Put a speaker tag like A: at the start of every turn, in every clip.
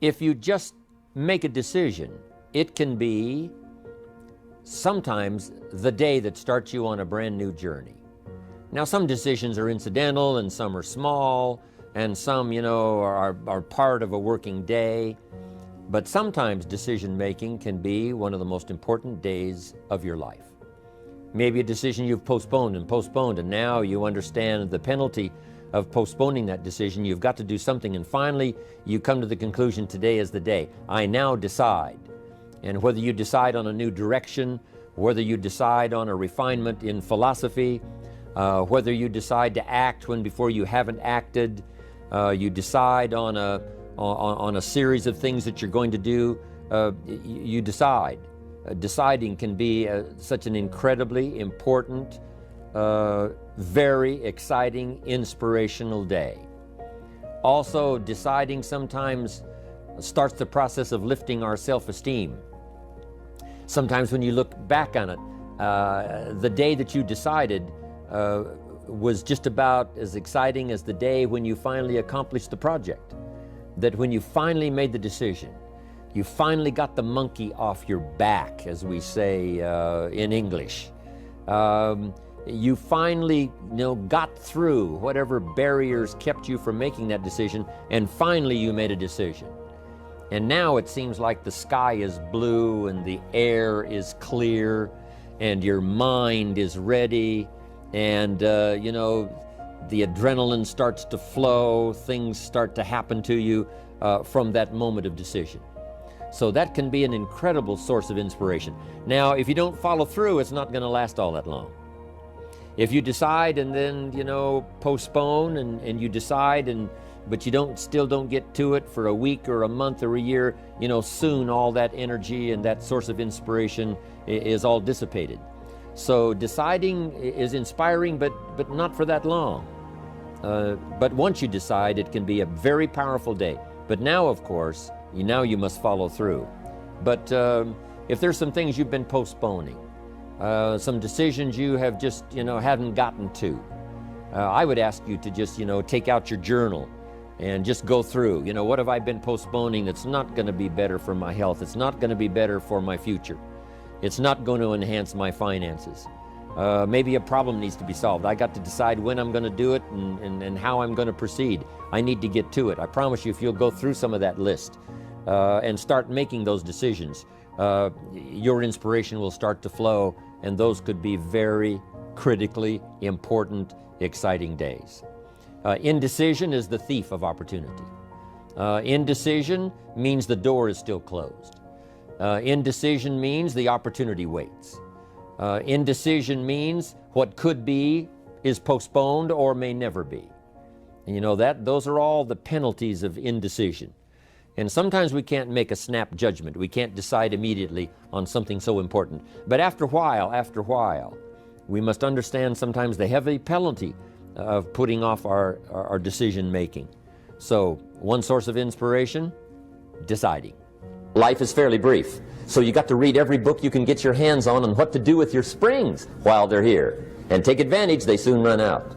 A: If you just make a decision, it can be sometimes the day that starts you on a brand new journey. Now, some decisions are incidental and some are small and some, are part of a working day. But sometimes decision making can be one of the most important days of your life. Maybe a decision you've postponed, and now you understand the penalty of postponing that decision. You've got to do something, and finally you come to the conclusion, today is the day. I now decide. And whether you decide on a new direction, whether you decide on a refinement in philosophy, whether you decide to act when before you haven't acted, you decide on a series of things that you're going to do, you decide. Deciding can be such an incredibly important, very exciting, inspirational day. Also, deciding sometimes starts the process of lifting our self-esteem. Sometimes when you look back on it, the day that you decided was just about as exciting as the day when you finally accomplished the project. That when you finally made the decision, you finally got the monkey off your back, as we say in English. You finally got through whatever barriers kept you from making that decision, and finally you made a decision. And now it seems like the sky is blue and the air is clear and your mind is ready, and the adrenaline starts to flow, things start to happen to you from that moment of decision. So that can be an incredible source of inspiration. Now, if you don't follow through, it's not going to last all that long. If you decide and then, postpone and you decide, but you still don't get to it for a week or a month or a year, soon all that energy and that source of inspiration is all dissipated. So deciding is inspiring, but not for that long. But once you decide, it can be a very powerful day. But now, of course, you must follow through. But if there's some things you've been postponing, some decisions you have just, haven't gotten to, I would ask you to just, take out your journal and just go through, what have I been postponing that's not going to be better for my health? It's not going to be better for my future. It's not going to enhance my finances. Maybe a problem needs to be solved. I got to decide when I'm going to do it and how I'm going to proceed. I need to get to it. I promise you, if you'll go through some of that list and start making those decisions, your inspiration will start to flow, and those could be very critically important, exciting days. Indecision is the thief of opportunity. Indecision means the door is still closed. Indecision means the opportunity waits. Indecision means what could be is postponed or may never be. And those are all the penalties of indecision. And sometimes we can't make a snap judgment. We can't decide immediately on something so important. But after a while, we must understand sometimes the heavy penalty of putting off our decision making. So one source of inspiration, deciding. Life is fairly brief, so you got to read every book you can get your hands on what to do with your springs while they're here. And take advantage, they soon run out.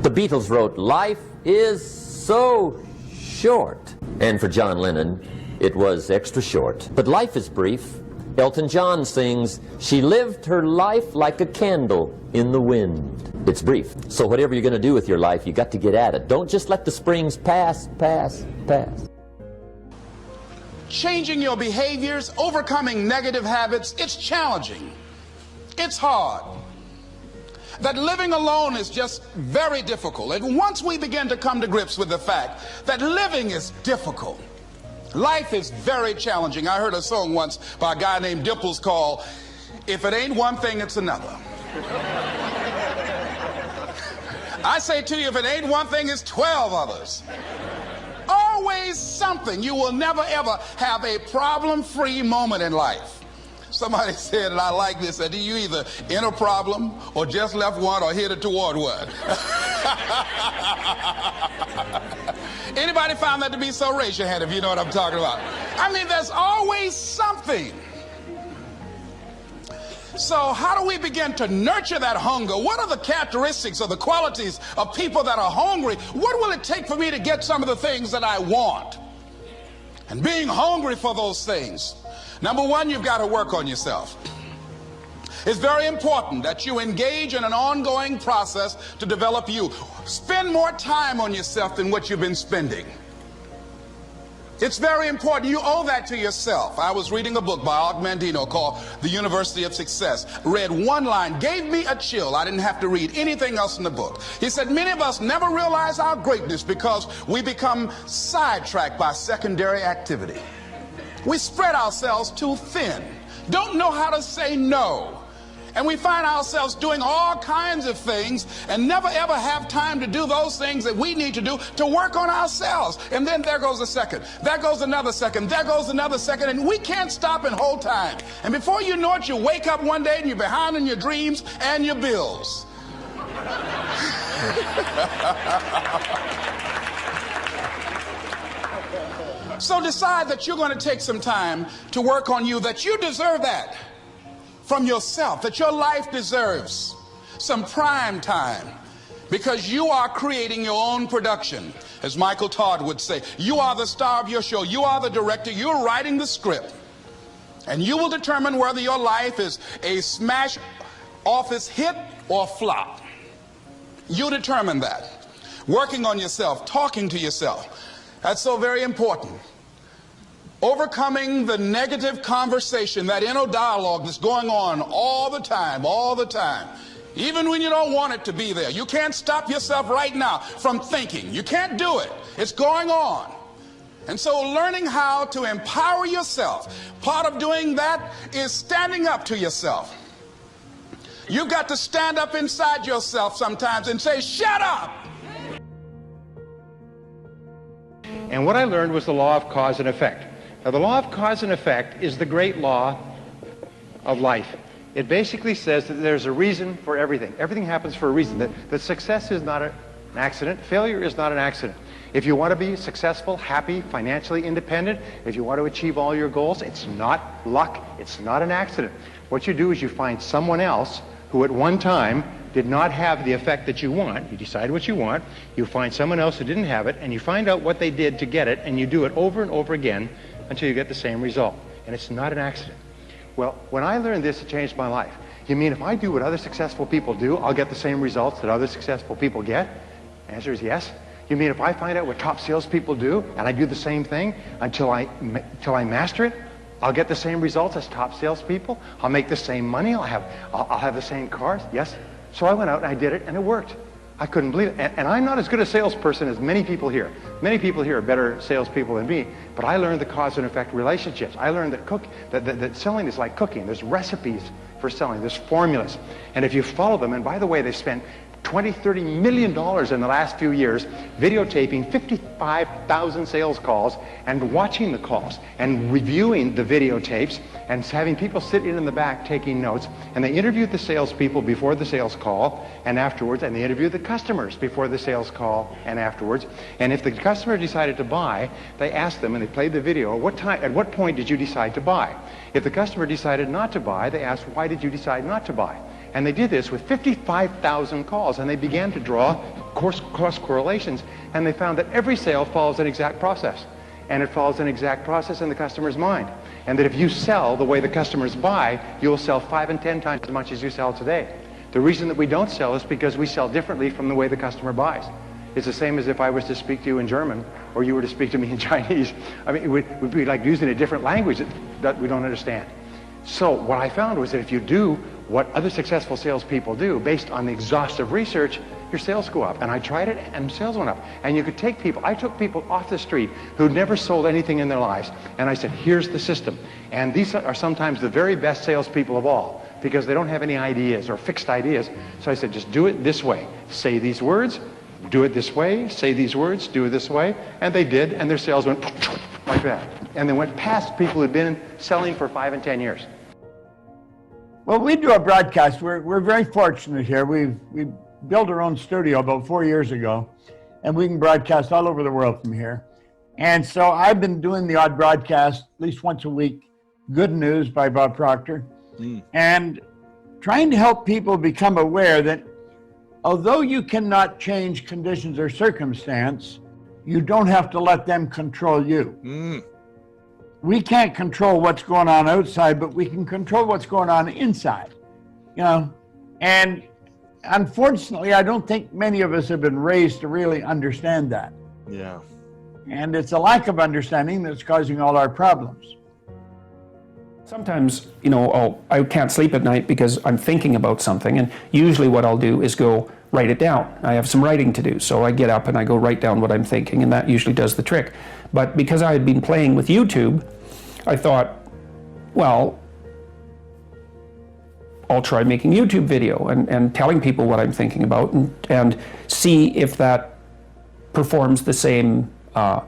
A: The Beatles wrote, "Life is so short." And for John Lennon, it was extra short. But life is brief. Elton John sings, "She lived her life like a candle in the wind." It's brief. So whatever you're going to do with your life, you got to get at it. Don't just let the springs pass.
B: Changing your behaviors, overcoming negative habits, it's challenging. It's hard. That living alone is just very difficult. And once we begin to come to grips with the fact that living is difficult, life is very challenging. I heard a song once by a guy named Dimples called, "If it ain't one thing, it's another." I say to you, if it ain't one thing, it's 12 others. Always something. You will never ever have a problem-free moment in life. Somebody said, and I like this, that you either in a problem or just left one or headed toward one. Anybody found that to be so? Raise your hand if you know what I'm talking about. I mean, there's always something. So how do we begin to nurture that hunger? What are the characteristics or the qualities of people that are hungry? What will it take for me to get some of the things that I want? and being hungry for those things. Number one, you've got to work on yourself. It's very important that you engage in an ongoing process to develop you. Spend more time on yourself than what you've been spending. It's very important. You owe that to yourself. I was reading a book by Og Mandino called The University of Success. Read one line, gave me a chill. I didn't have to read anything else in the book. He said, many of us never realize our greatness because we become sidetracked by secondary activity. We spread ourselves too thin, don't know how to say no. And we find ourselves doing all kinds of things and never ever have time to do those things that we need to do to work on ourselves. And then there goes a second, there goes another second, there goes another second, and we can't stop and hold time. And before you know it, you wake up one day and you're behind on your dreams and your bills. So decide that you're going to take some time to work on you, that you deserve that from yourself, that your life deserves some prime time, because you are creating your own production. As Michael Todd would say, you are the star of your show, you are the director, you're writing the script, and you will determine whether your life is a smash office hit or flop. You determine that. Working on yourself, talking to yourself, that's so very important. Overcoming the negative conversation, that inner dialogue that's going on all the time, even when you don't want it to be there. You can't stop yourself right now from thinking. You can't do it. It's going on. And so learning how to empower yourself, part of doing that is standing up to yourself. You've got to stand up inside yourself sometimes and say, shut up!
C: And what I learned was the law of cause and effect. Now, the law of cause and effect is the great law of life. It basically says that there's a reason for everything. Everything happens for a reason. That success is not an accident. Failure is not an accident. If you want to be successful, happy, financially independent, if you want to achieve all your goals, it's not luck. It's not an accident. What you do is you find someone else who at one time did not have the effect that you want. You decide what you want. You find someone else who didn't have it, and you find out what they did to get it, and you do it over and over again until you get the same result. And it's not an accident. Well, when I learned this, it changed my life. You mean if I do what other successful people do, I'll get the same results that other successful people get? The answer is yes. You mean if I find out what top salespeople do, and I do the same thing until I master it, I'll get the same results as top salespeople? I'll make the same money? I'll have the same cars? Yes. So I went out and I did it, and it worked. I couldn't believe it. And I'm not as good a salesperson as many people here. Many people here are better salespeople than me, but I learned the cause and effect relationships. I learned that selling is like cooking. There's recipes for selling. There's formulas. And if you follow them, and by the way, they've spent $20–30 million in the last few years videotaping 55,000 sales calls and watching the calls and reviewing the videotapes and having people sit in the back taking notes. And they interviewed the salespeople before the sales call and afterwards, and they interviewed the customers before the sales call and afterwards. And if the customer decided to buy, they asked them, and they played the video, at what point did you decide to buy? If the customer decided not to buy, they asked, why did you decide not to buy? And they did this with 55,000 calls, and they began to draw cross correlations, and they found that every sale follows an exact process. And it follows an exact process in the customer's mind. And that if you sell the way the customers buy, you'll sell 5 and 10 times as much as you sell today. The reason that we don't sell is because we sell differently from the way the customer buys. It's the same as if I was to speak to you in German, or you were to speak to me in Chinese. I mean, it would be like using a different language that we don't understand. So what I found was that if you do what other successful salespeople do, based on the exhaustive research, your sales go up. And I tried it, and sales went up. And you could take people, I took people off the street who'd never sold anything in their lives, and I said, here's the system. And these are sometimes the very best salespeople of all, because they don't have any ideas or fixed ideas. So I said, just do it this way. Say these words, do it this way, say these words, do it this way. And they did, and their sales went like that. And they went past people who'd been selling for 5 and 10 years.
D: Well, we do a broadcast. We're very fortunate here. We built our own studio about 4 years ago, and we can broadcast all over the world from here. And so I've been doing the odd broadcast at least once a week, Good News by Bob Proctor, and trying to help people become aware that although you cannot change conditions or circumstance, you don't have to let them control you. we can't control what's going on outside, but we can control what's going on inside, and unfortunately, I don't think many of us have been raised to really understand that.
E: Yeah.
D: And it's a lack of understanding that's causing all our problems.
F: Sometimes, I can't sleep at night because I'm thinking about something, and usually what I'll do is go write it down. I have some writing to do, so I get up and I go write down what I'm thinking, and that usually does the trick. But because I had been playing with YouTube, I thought, well, I'll try making YouTube video and telling people what I'm thinking about and see if that performs the same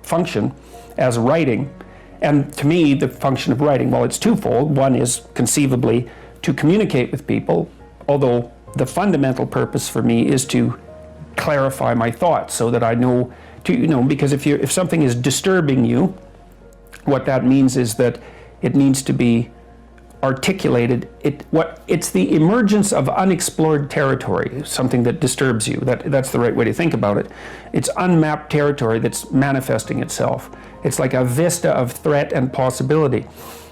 F: function as writing. And to me, the function of writing, well, it's twofold. One is conceivably to communicate with people, although the fundamental purpose for me is to clarify my thoughts so that I know because if something is disturbing you, what that means is that it needs to be articulated. It's the emergence of unexplored territory, something that disturbs you. That's the right way to think about it. It's unmapped territory that's manifesting itself. It's like a vista of threat and possibility,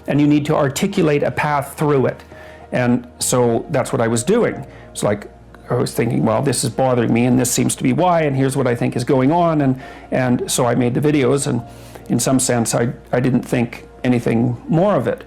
F: and you need to articulate a path through it. And so that's what I was doing. It's like I was thinking, well, this is bothering me, and this seems to be why, and here's what I think is going on, and so I made the videos, and in some sense, I didn't think anything more of it.